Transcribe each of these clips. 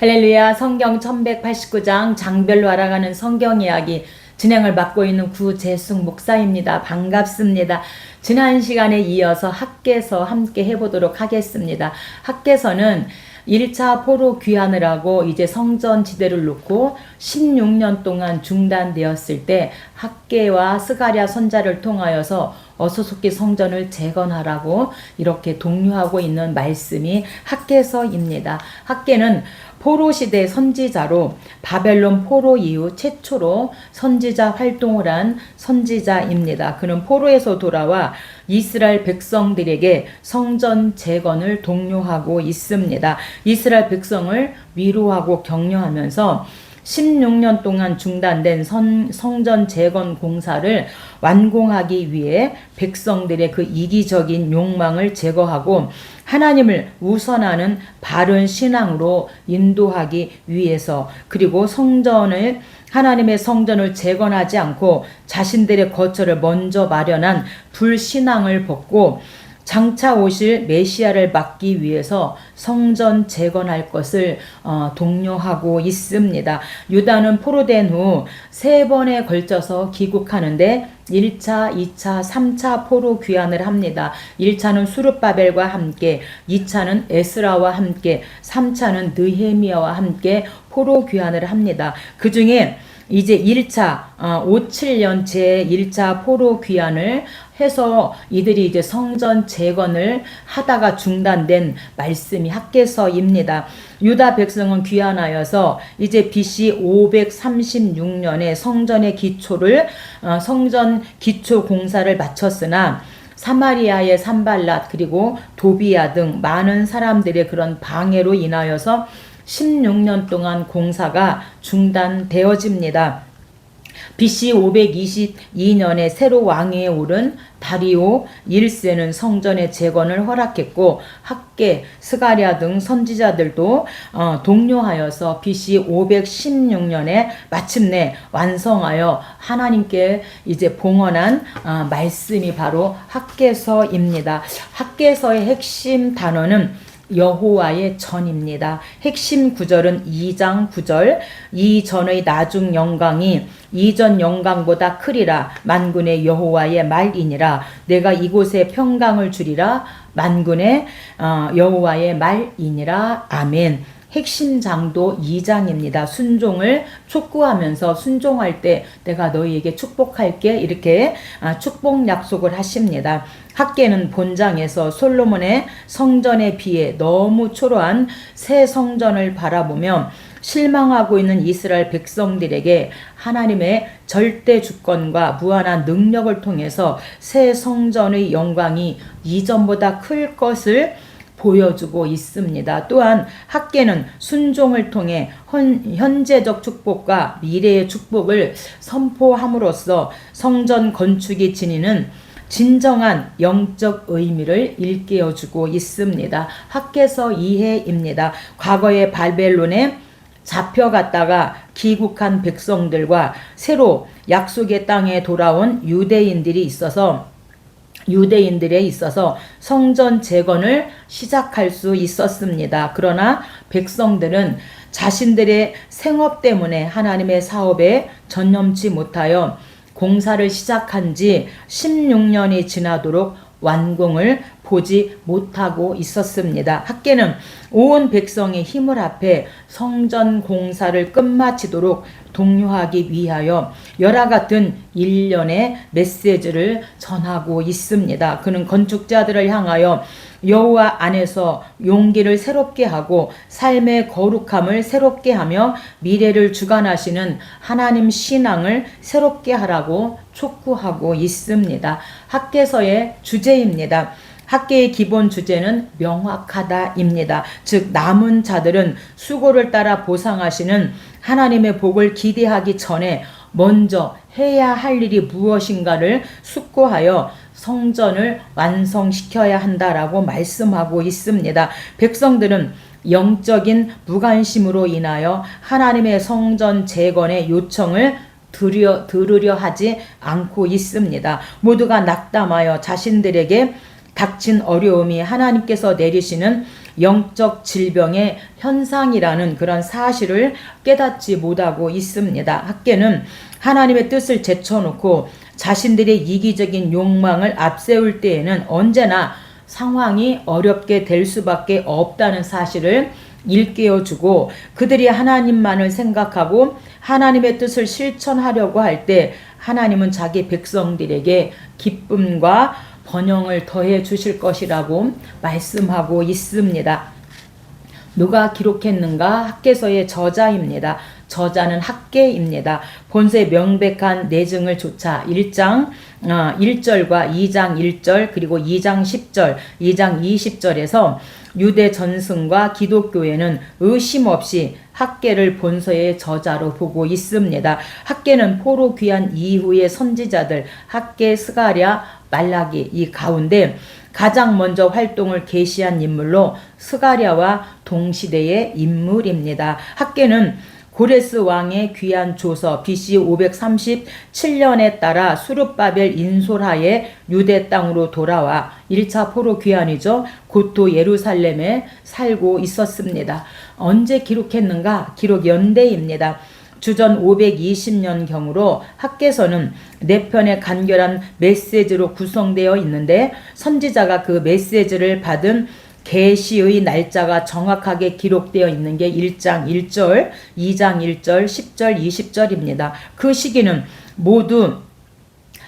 할렐루야. 성경 1189장 장별로 알아가는 성경 이야기 진행을 맡고 있는 구재숙 목사입니다. 반갑습니다. 지난 시간에 이어서 학개서 함께 해보도록 하겠습니다. 학개서는 1차 포로 귀환을 하고 이제 성전 지대를 놓고 16년 동안 중단되었을 때 학개와 스가랴 선자를 통하여서 어소속히 성전을 재건하라고 이렇게 독려하고 있는 말씀이 학개서입니다. 학개는 포로 시대 선지자로 바벨론 포로 이후 최초로 선지자 활동을 한 선지자입니다. 그는 포로에서 돌아와 이스라엘 백성들에게 성전 재건을 독려하고 있습니다. 이스라엘 백성을 위로하고 격려하면서 16년 동안 중단된 성전 재건 공사를 완공하기 위해 백성들의 그 이기적인 욕망을 제거하고 하나님을 우선하는 바른 신앙으로 인도하기 위해서, 그리고 하나님의 성전을 재건하지 않고 자신들의 거처를 먼저 마련한 불신앙을 벗고 장차 오실 메시아를 막기 위해서 성전 재건할 것을 독려하고 있습니다. 유다는 포로된 후 3번에 걸쳐서 귀국하는데 1차, 2차, 3차 포로 귀환을 합니다. 1차는 수르바벨과 함께, 2차는 에스라와 함께, 3차는 느헤미야와 함께 포로 귀환을 합니다. 그 중에 이제 1차 57년 제1차 포로 귀환을 해서 이들이 이제 성전 재건을 하다가 중단된 말씀이 학개서입니다. 유다 백성은 귀환하여서 이제 BC 536년에 성전 기초 공사를 마쳤으나 사마리아의 산발랏 그리고 도비야 등 많은 사람들의 그런 방해로 인하여서 16년 동안 공사가 중단되어집니다. BC 522년에 새로 왕위에 오른 다리오 1세는 성전의 재건을 허락했고 학개, 스가랴 등 선지자들도 독려하여서 BC 516년에 마침내 완성하여 하나님께 이제 봉헌한 말씀이 바로 학개서입니다. 학개서의 핵심 단어는 여호와의 전입니다. 핵심 구절은 2장 9절, 이 전의 나중 영광이 이전 영광보다 크리라. 만군의 여호와의 말이니라. 내가 이곳에 평강을 주리라. 만군의 여호와의 말이니라. 아멘. 핵심 장도 2장입니다. 순종을 촉구하면서 순종할 때 내가 너희에게 축복할게, 이렇게 축복 약속을 하십니다. 학개는 본장에서 솔로몬의 성전에 비해 너무 초라한 새 성전을 바라보며 실망하고 있는 이스라엘 백성들에게 하나님의 절대 주권과 무한한 능력을 통해서 새 성전의 영광이 이전보다 클 것을 보여주고 있습니다. 또한 학개는 순종을 통해 현재적 축복과 미래의 축복을 선포함으로써 성전 건축이 지니는 진정한 영적 의미를 일깨워주고 있습니다. 학개서 2회입니다. 과거의 바벨론에 잡혀갔다가 귀국한 백성들과 새로 약속의 땅에 돌아온 유대인들에 있어서 성전 재건을 시작할 수 있었습니다. 그러나 백성들은 자신들의 생업 때문에 하나님의 사업에 전념치 못하여 공사를 시작한 지 16년이 지나도록 완공을 보지 못하고 있었습니다. 학개는 온 백성의 힘을 합해 성전 공사를 끝마치도록 독려하기 위하여 열화 같은 일련의 메시지를 전하고 있습니다. 그는 건축자들을 향하여 여호와 안에서 용기를 새롭게 하고 삶의 거룩함을 새롭게 하며 미래를 주관하시는 하나님 신앙을 새롭게 하라고 촉구하고 있습니다. 학개서의 주제입니다. 학개의 기본 주제는 명확하다입니다. 즉 남은 자들은 수고를 따라 보상하시는 하나님의 복을 기대하기 전에 먼저 해야 할 일이 무엇인가를 숙고하여 성전을 완성시켜야 한다라고 말씀하고 있습니다. 백성들은 영적인 무관심으로 인하여 하나님의 성전 재건의 요청을 들으려 하지 않고 있습니다. 모두가 낙담하여 자신들에게 닥친 어려움이 하나님께서 내리시는 영적 질병의 현상이라는 그런 사실을 깨닫지 못하고 있습니다. 학계는 하나님의 뜻을 제쳐놓고 자신들의 이기적인 욕망을 앞세울 때에는 언제나 상황이 어렵게 될 수밖에 없다는 사실을 일깨워주고, 그들이 하나님만을 생각하고 하나님의 뜻을 실천하려고 할 때 하나님은 자기 백성들에게 기쁨과 번영을 더해 주실 것이라고 말씀하고 있습니다. 누가 기록했는가? 학개서의 저자입니다. 저자는 학개입니다. 본서의 명백한 내증을 조차 1장 1절과 2장 1절 그리고 2장 10절, 2장 20절에서 유대 전승과 기독교회는 의심 없이 학개를 본서의 저자로 보고 있습니다. 학개는 포로 귀환 이후의 선지자들 학개, 스가랴, 말라기 이 가운데 가장 먼저 활동을 개시한 인물로 스가랴와 동시대의 인물입니다. 학개는 고레스 왕의 귀한 조서 BC 537년에 따라 수룹바벨 인솔하에 유대 땅으로 돌아와 1차 포로 귀환이죠. 고토 예루살렘에 살고 있었습니다. 언제 기록했는가? 기록 연대입니다. 주전 520년 경으로 학개서는 4편의 간결한 메시지로 구성되어 있는데, 선지자가 그 메시지를 받은 계시의 날짜가 정확하게 기록되어 있는 게 1장 1절, 2장 1절, 10절, 20절입니다. 그 시기는 모두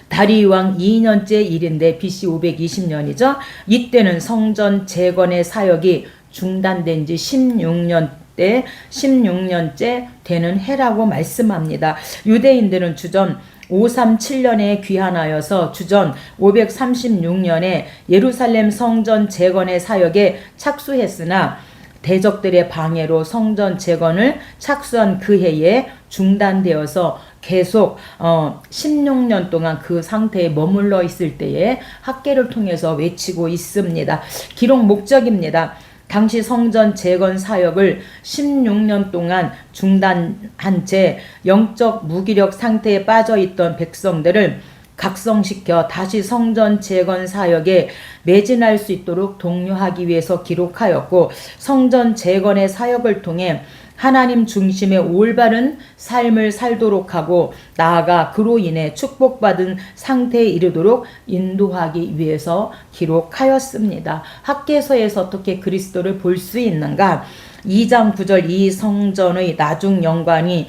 다리우 왕 2년째 일인데 BC 520년이죠. 이때는 성전 재건의 사역이 중단된 지 16년째 되는 해라고 말씀합니다. 유대인들은 주전 537년에 귀환하여서 주전 536년에 예루살렘 성전 재건의 사역에 착수했으나 대적들의 방해로 성전 재건을 착수한 그 해에 중단되어서 계속 16년 동안 그 상태에 머물러 있을 때에 학개를 통해서 외치고 있습니다. 기록 목적입니다. 당시 성전 재건 사역을 16년 동안 중단한 채 영적 무기력 상태에 빠져있던 백성들을 각성시켜 다시 성전 재건 사역에 매진할 수 있도록 독려하기 위해서 기록하였고, 성전 재건의 사역을 통해 하나님 중심의 올바른 삶을 살도록 하고 나아가 그로 인해 축복받은 상태에 이르도록 인도하기 위해서 기록하였습니다. 학개서에서 어떻게 그리스도를 볼 수 있는가? 2장 9절 이 성전의 나중 영광이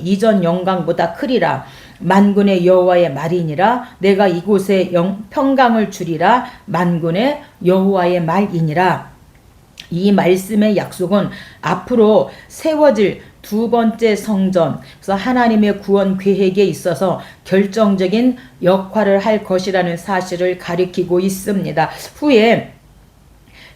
이전 영광보다 크리라. 만군의 여호와의 말이니라. 내가 이곳에 평강을 주리라. 만군의 여호와의 말이니라. 이 말씀의 약속은 앞으로 세워질 두 번째 성전, 그래서 하나님의 구원 계획에 있어서 결정적인 역할을 할 것이라는 사실을 가리키고 있습니다. 후에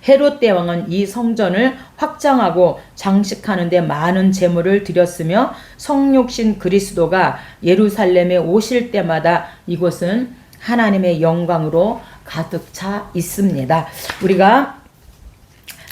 헤롯 대왕은 이 성전을 확장하고 장식하는 데 많은 재물을 들였으며, 성육신 그리스도가 예루살렘에 오실 때마다 이곳은 하나님의 영광으로 가득 차 있습니다. 우리가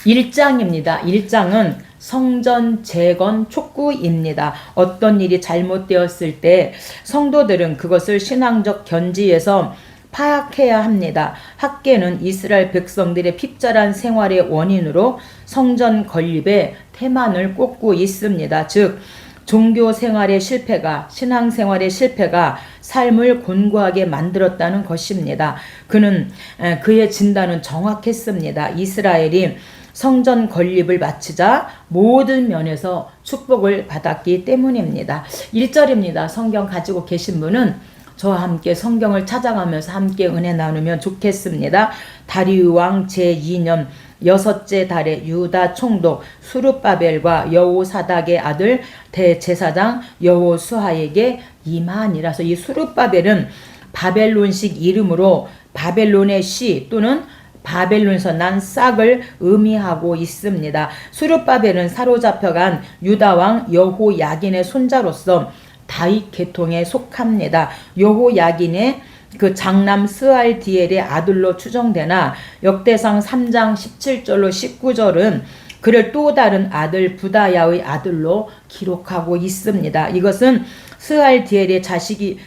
1장입니다. 1장은 성전 재건 촉구입니다. 어떤 일이 잘못되었을 때 성도들은 그것을 신앙적 견지에서 파악해야 합니다. 학개는 이스라엘 백성들의 핍절한 생활의 원인으로 성전 건립에 태만을 꽂고 있습니다. 즉 종교 생활의 실패가, 신앙 생활의 실패가 삶을 곤고하게 만들었다는 것입니다. 그의 진단은 정확했습니다. 이스라엘이 성전 건립을 마치자 모든 면에서 축복을 받았기 때문입니다. 1절입니다. 성경 가지고 계신 분은 저와 함께 성경을 찾아가면서 함께 은혜 나누면 좋겠습니다. 다리우 왕 제2년 6째 달에 유다 총독 수룹바벨과 여호사닥의 아들 대제사장 여호수아에게 임하니라서, 이 수룹바벨은 바벨론식 이름으로 바벨론의 씨 또는 바벨론에서 난 싹을 의미하고 있습니다. 수룹바벨은 사로잡혀간 유다왕 여호야긴의 손자로서 다윗 계통에 속합니다. 여호야긴의 그 장남 스알디엘의 아들로 추정되나 역대상 3장 17절로 19절은 그를 또 다른 아들 부다야의 아들로 기록하고 있습니다. 이것은 스알디엘이 자식이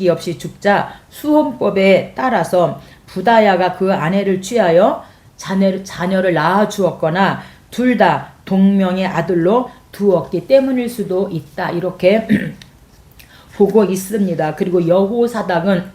없이 죽자 수혼법에 따라서 부다야가 그 아내를 취하여 자녀를 낳아 주었거나 둘 다 동명의 아들로 두었기 때문일 수도 있다. 이렇게 보고 있습니다. 그리고 여호사닥은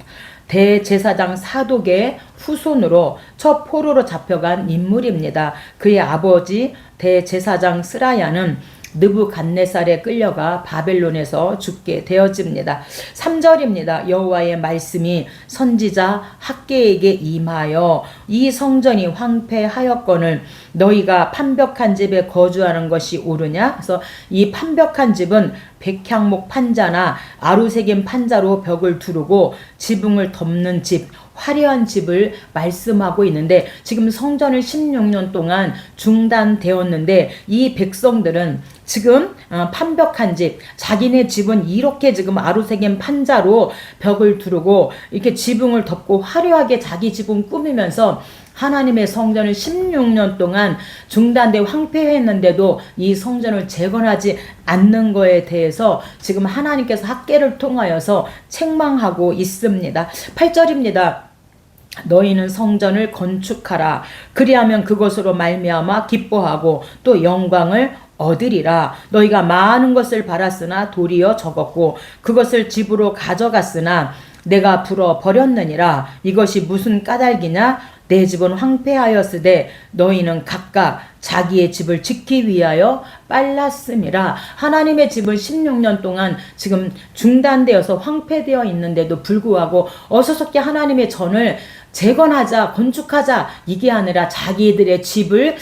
대제사장 사독의 후손으로 첫 포로로 잡혀간 인물입니다. 그의 아버지 대제사장 스라야는 느부갓네살에 끌려가 바벨론에서 죽게 되어집니다. 3절입니다. 여호와의 말씀이 선지자 학개에게 임하여 이 성전이 황폐하였거늘 너희가 판벽한 집에 거주하는 것이 옳으냐? 그래서 이 판벽한 집은 백향목 판자나 아루새김 판자로 벽을 두르고 지붕을 덮는 집, 화려한 집을 말씀하고 있는데 지금 성전을 16년 동안 중단되었는데 이 백성들은 지금 판벽한 집, 자기네 집은 이렇게 지금 아루새김 판자로 벽을 두르고 이렇게 지붕을 덮고 화려하게 자기 집은 꾸미면서 하나님의 성전을 16년 동안 중단돼 황폐했는데도 이 성전을 재건하지 않는 거에 대해서 지금 하나님께서 학개를 통하여서 책망하고 있습니다. 8절입니다. 너희는 성전을 건축하라. 그리하면 그것으로 말미암아 기뻐하고 또 영광을 얻으리라. 너희가 많은 것을 바랐으나 도리어 적었고 그것을 집으로 가져갔으나 내가 불어 버렸느니라. 이것이 무슨 까닭이냐? 내 집은 황폐하였으되 너희는 각각 자기의 집을 짓기 위하여 빨랐음이라. 하나님의 집은 16년 동안 지금 중단되어서 황폐되어 있는데도 불구하고 어서섭게 하나님의 전을 재건하자, 건축하자, 이게 아니라 자기들의 집을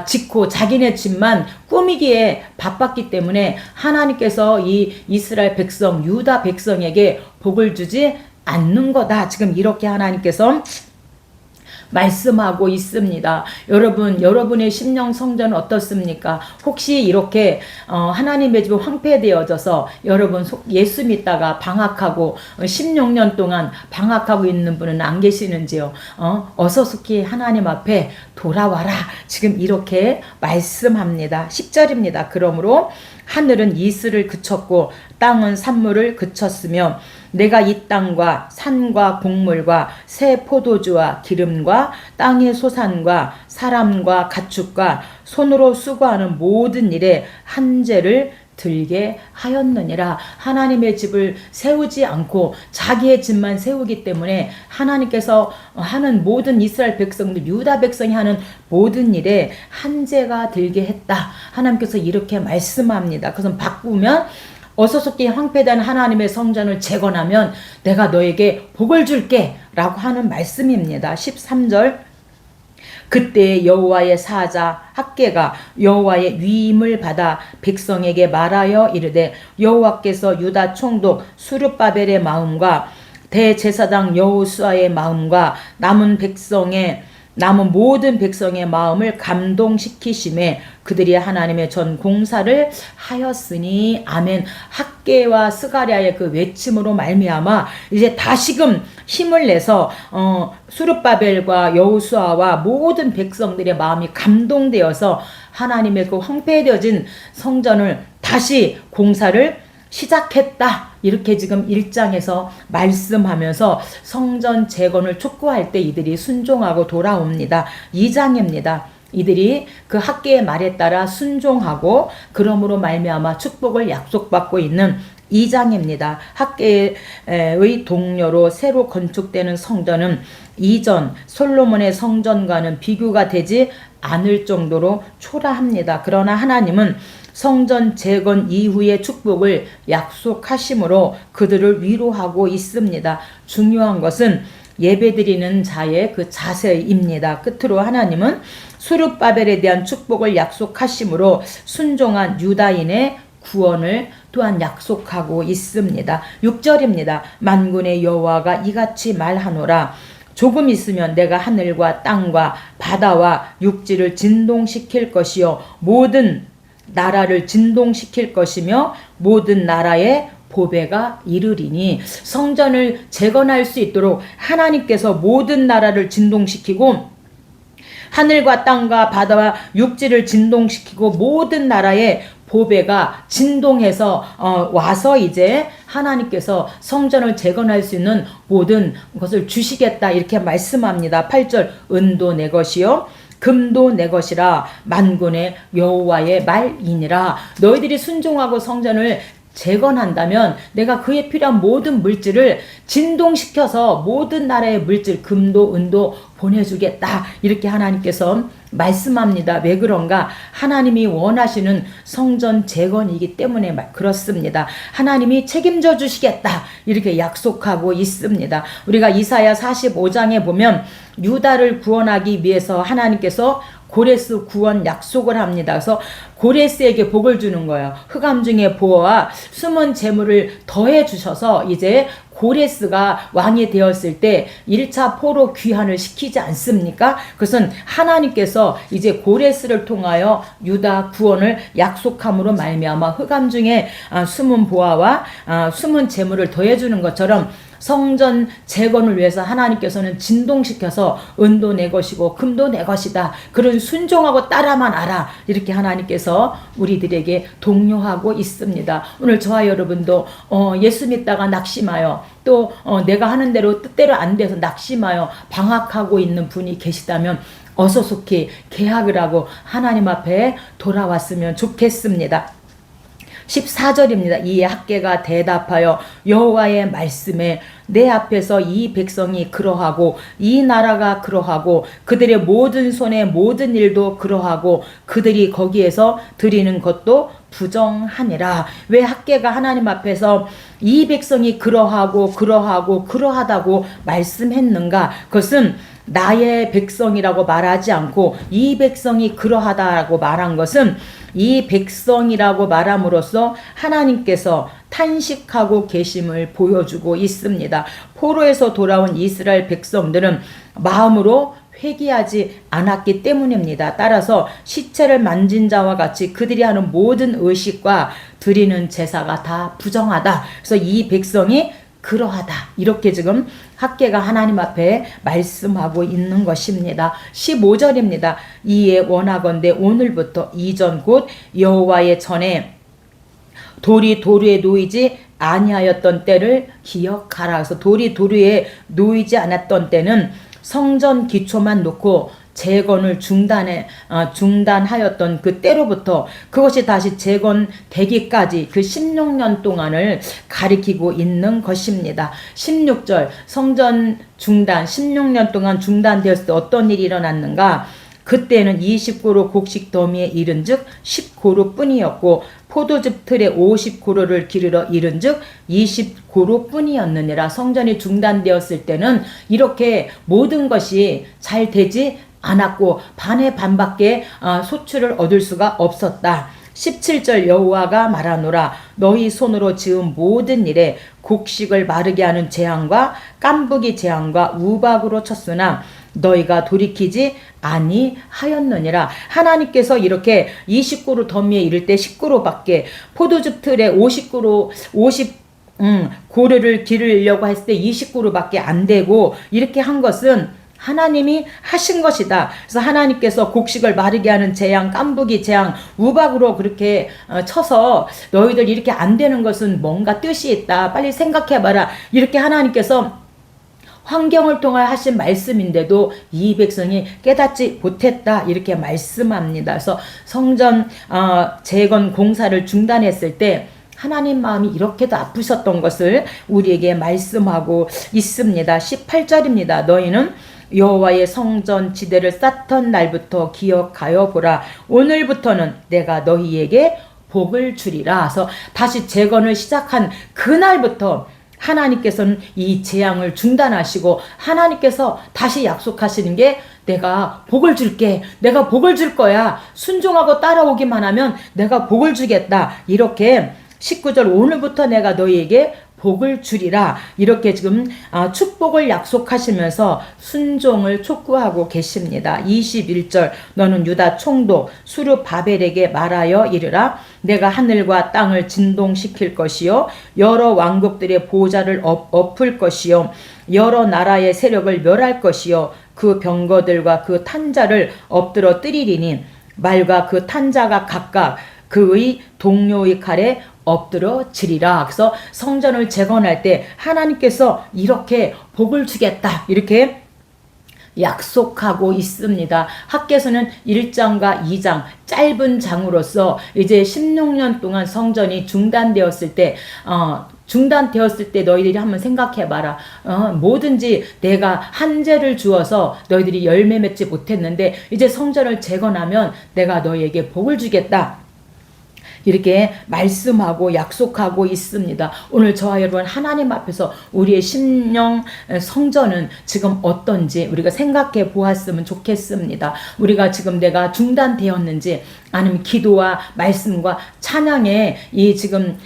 짓고 자기네 집만 꾸미기에 바빴기 때문에 하나님께서 이 이스라엘 백성, 유다 백성에게 복을 주지 않는 거다. 지금 이렇게 하나님께서 말씀하고 있습니다. 여러분, 여러분의 심령 성전은 어떻습니까? 혹시 이렇게 하나님의 집이 황폐되어져서 여러분 예수 믿다가 방학하고 16년 동안 방학하고 있는 분은 안 계시는지요? 어서속히 하나님 앞에 돌아와라. 지금 이렇게 말씀합니다. 10절입니다. 그러므로 하늘은 이슬을 그쳤고 땅은 산물을 그쳤으며 내가 이 땅과 산과 곡물과 새 포도주와 기름과 땅의 소산과 사람과 가축과 손으로 수고하는 모든 일에 한죄를 들게 하였느니라. 하나님의 집을 세우지 않고 자기의 집만 세우기 때문에 하나님께서 하는 모든 이스라엘 백성들, 유다 백성이 하는 모든 일에 한죄가 들게 했다. 하나님께서 이렇게 말씀합니다. 그래서 바꾸면 어서속히 황폐된 하나님의 성전을 재건하면 내가 너에게 복을 줄게 라고 하는 말씀입니다. 13절 그때 여호와의 사자 학개가 여호와의 위임을 받아 백성에게 말하여 이르되 여호와께서 유다 총독 수르바벨의 마음과 대제사장 여호수아의 마음과 남은 모든 백성의 마음을 감동시키심에 그들이 하나님의 전 공사를 하였으니 아멘. 학개와 스가랴의 그 외침으로 말미암아 이제 다시금 힘을 내서 수르바벨과 여호수아와 모든 백성들의 마음이 감동되어서 하나님의 그 황폐되어진 성전을 다시 공사를 시작했다. 이렇게 지금 1장에서 말씀하면서 성전 재건을 촉구할 때 이들이 순종하고 돌아옵니다. 2장입니다. 이들이 그 학개의 말에 따라 순종하고 그러므로 말미암아 축복을 약속받고 있는 2장입니다. 학개의 동료로 새로 건축되는 성전은 이전 솔로몬의 성전과는 비교가 되지 않을 정도로 초라합니다. 그러나 하나님은 성전 재건 이후의 축복을 약속하심으로 그들을 위로하고 있습니다. 중요한 것은 예배드리는 자의 그 자세입니다. 끝으로 하나님은 수르바벨에 대한 축복을 약속하심으로 순종한 유다인의 구원을 또한 약속하고 있습니다. 6절입니다. 만군의 여호와가 이같이 말하노라. 조금 있으면 내가 하늘과 땅과 바다와 육지를 진동시킬 것이요 모든 나라를 진동시킬 것이며 모든 나라의 보배가 이르리니. 성전을 재건할 수 있도록 하나님께서 모든 나라를 진동시키고 하늘과 땅과 바다와 육지를 진동시키고 모든 나라의 보배가 진동해서 와서 이제 하나님께서 성전을 재건할 수 있는 모든 것을 주시겠다 이렇게 말씀합니다. 8절 은도 내 것이요 금도 내 것이라 만군의 여호와의 말이니라. 너희들이 순종하고 성전을 재건한다면 내가 그에 필요한 모든 물질을 진동시켜서 모든 나라의 물질, 금도 은도 보내주겠다. 이렇게 하나님께서 말씀합니다. 왜 그런가? 하나님이 원하시는 성전 재건이기 때문에 그렇습니다. 하나님이 책임져 주시겠다. 이렇게 약속하고 있습니다. 우리가 이사야 45장에 보면 유다를 구원하기 위해서 하나님께서 고레스 구원 약속을 합니다. 그래서 고레스에게 복을 주는 거예요. 흑암 중에 보호와 숨은 재물을 더해 주셔서 이제 고레스가 왕이 되었을 때 1차 포로 귀환을 시키지 않습니까? 그것은 하나님께서 이제 고레스를 통하여 유다 구원을 약속함으로 말미암아 흑암 중에 숨은 보화와 숨은 재물을 더해 주는 것처럼 성전 재건을 위해서 하나님께서는 진동시켜서 은도 내 것이고 금도 내 것이다. 그런 순종하고 따라만 알아. 이렇게 하나님께서 우리들에게 독려하고 있습니다. 오늘 저와 여러분도 예수 믿다가 낙심하여 또 내가 하는 대로 뜻대로 안 돼서 낙심하여 방황하고 있는 분이 계시다면 어서 속히 개학을 하고 하나님 앞에 돌아왔으면 좋겠습니다. 14절입니다. 이 학개가 대답하여 여호와의 말씀에 내 앞에서 이 백성이 그러하고 이 나라가 그러하고 그들의 모든 손의 모든 일도 그러하고 그들이 거기에서 드리는 것도 부정하니라. 왜 학개가 하나님 앞에서 이 백성이 그러하고 그러하다고 말씀했는가? 그것은 나의 백성이라고 말하지 않고 이 백성이 그러하다라고 말한 것은 이 백성이라고 말함으로써 하나님께서 탄식하고 계심을 보여주고 있습니다. 포로에서 돌아온 이스라엘 백성들은 마음으로 회개하지 않았기 때문입니다. 따라서 시체를 만진 자와 같이 그들이 하는 모든 의식과 드리는 제사가 다 부정하다. 그래서 이 백성이 그러하다. 이렇게 지금 학개가 하나님 앞에 말씀하고 있는 것입니다. 15절입니다. 이에 원하건대 오늘부터 이전 곧 여호와의 전에 돌이 도루에 놓이지 아니하였던 때를 기억하라. 그래서 돌이 도루에 놓이지 않았던 때는 성전 기초만 놓고 재건을 중단하였던 그 때로부터 그것이 다시 재건되기까지 그 16년 동안을 가리키고 있는 것입니다. 16절 성전 중단 16년 동안 중단되었을 때 어떤 일이 일어났는가? 그때는 20고로 곡식 더미에 이른즉 10고로 뿐이었고 포도즙 틀에 50고로를 기르러 이른즉 20고로 뿐이었느니라. 성전이 중단되었을 때는 이렇게 모든 것이 잘 되지 않았고 반의 반밖에 소출을 얻을 수가 없었다. 17절 여호와가 말하노라 너희 손으로 지은 모든 일에 곡식을 마르게 하는 재앙과 깐부기 재앙과 우박으로 쳤으나 너희가 돌이키지 아니하였느니라. 하나님께서 이렇게 20고로 더미에 이를 때 10고로밖에 포도즙 틀에 50고르를 기르려고 했을 때 20고로밖에 안 되고 이렇게 한 것은 하나님이 하신 것이다. 그래서 하나님께서 곡식을 마르게 하는 재앙, 깐부기 재앙, 우박으로 그렇게 쳐서 너희들 이렇게 안 되는 것은 뭔가 뜻이 있다. 빨리 생각해봐라. 이렇게 하나님께서 환경을 통하여 하신 말씀인데도 이 백성이 깨닫지 못했다. 이렇게 말씀합니다. 그래서 성전 재건 공사를 중단했을 때 하나님 마음이 이렇게도 아프셨던 것을 우리에게 말씀하고 있습니다. 18절입니다. 너희는 여호와의 성전 지대를 쌓던 날부터 기억하여 보라. 오늘부터는 내가 너희에게 복을 주리라. 그래서 다시 재건을 시작한 그날부터 하나님께서는 이 재앙을 중단하시고 하나님께서 다시 약속하시는 게 내가 복을 줄게. 내가 복을 줄 거야. 순종하고 따라오기만 하면 내가 복을 주겠다. 이렇게 19절 오늘부터 내가 너희에게 복을 주리라. 이렇게 지금 축복을 약속하시면서 순종을 촉구하고 계십니다. 21절 너는 유다 총독 수르바벨에게 말하여 이르라. 내가 하늘과 땅을 진동시킬 것이요 여러 왕국들의 보좌를 엎을 것이요 여러 나라의 세력을 멸할 것이요 그 병거들과 그 탄자를 엎드러 뜨리리니 말과 그 탄자가 각각 그의 동료의 칼에 엎드러지리라. 그래서 성전을 재건할 때 하나님께서 이렇게 복을 주겠다. 이렇게 약속하고 있습니다. 학개서는 1장과 2장 짧은 장으로서 이제 16년 동안 성전이 중단되었을 때 너희들이 한번 생각해봐라. 뭐든지 내가 한재를 주어서 너희들이 열매 맺지 못했는데 이제 성전을 재건하면 내가 너희에게 복을 주겠다. 이렇게 말씀하고 약속하고 있습니다. 오늘 저와 여러분 하나님 앞에서 우리의 심령 성전은 지금 어떤지 우리가 생각해 보았으면 좋겠습니다. 우리가 지금 내가 중단되었는지 아니면 기도와 말씀과 찬양에 이 지금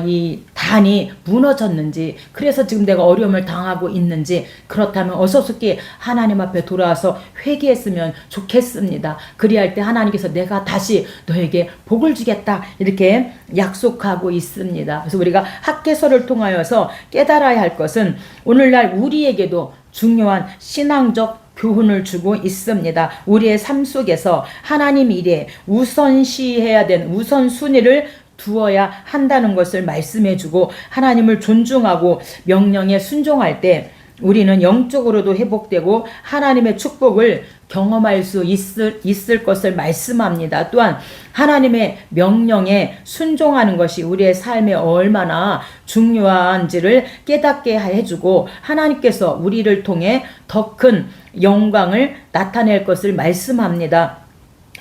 이 단이 무너졌는지 그래서 지금 내가 어려움을 당하고 있는지 그렇다면 어서속히 하나님 앞에 돌아와서 회개했으면 좋겠습니다. 그리할 때 하나님께서 내가 다시 너에게 복을 주겠다 이렇게 약속하고 있습니다. 그래서 우리가 학개서를 통하여서 깨달아야 할 것은 오늘날 우리에게도 중요한 신앙적 교훈을 주고 있습니다. 우리의 삶 속에서 하나님 일에 우선시해야 되는 우선순위를 두어야 한다는 것을 말씀해 주고 하나님을 존중하고 명령에 순종할 때 우리는 영적으로도 회복되고 하나님의 축복을 경험할 수 있을 것을 말씀합니다. 또한 하나님의 명령에 순종하는 것이 우리의 삶에 얼마나 중요한지를 깨닫게 해주고 하나님께서 우리를 통해 더 큰 영광을 나타낼 것을 말씀합니다.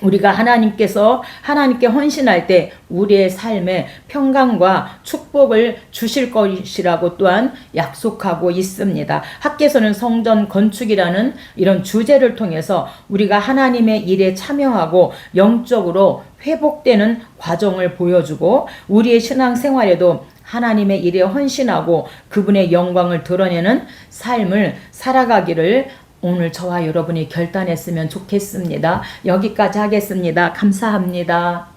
우리가 하나님께 헌신할 때 우리의 삶에 평강과 축복을 주실 것이라고 또한 약속하고 있습니다. 학개서는 성전 건축이라는 이런 주제를 통해서 우리가 하나님의 일에 참여하고 영적으로 회복되는 과정을 보여주고 우리의 신앙생활에도 하나님의 일에 헌신하고 그분의 영광을 드러내는 삶을 살아가기를 오늘 저와 여러분이 결단했으면 좋겠습니다. 여기까지 하겠습니다. 감사합니다.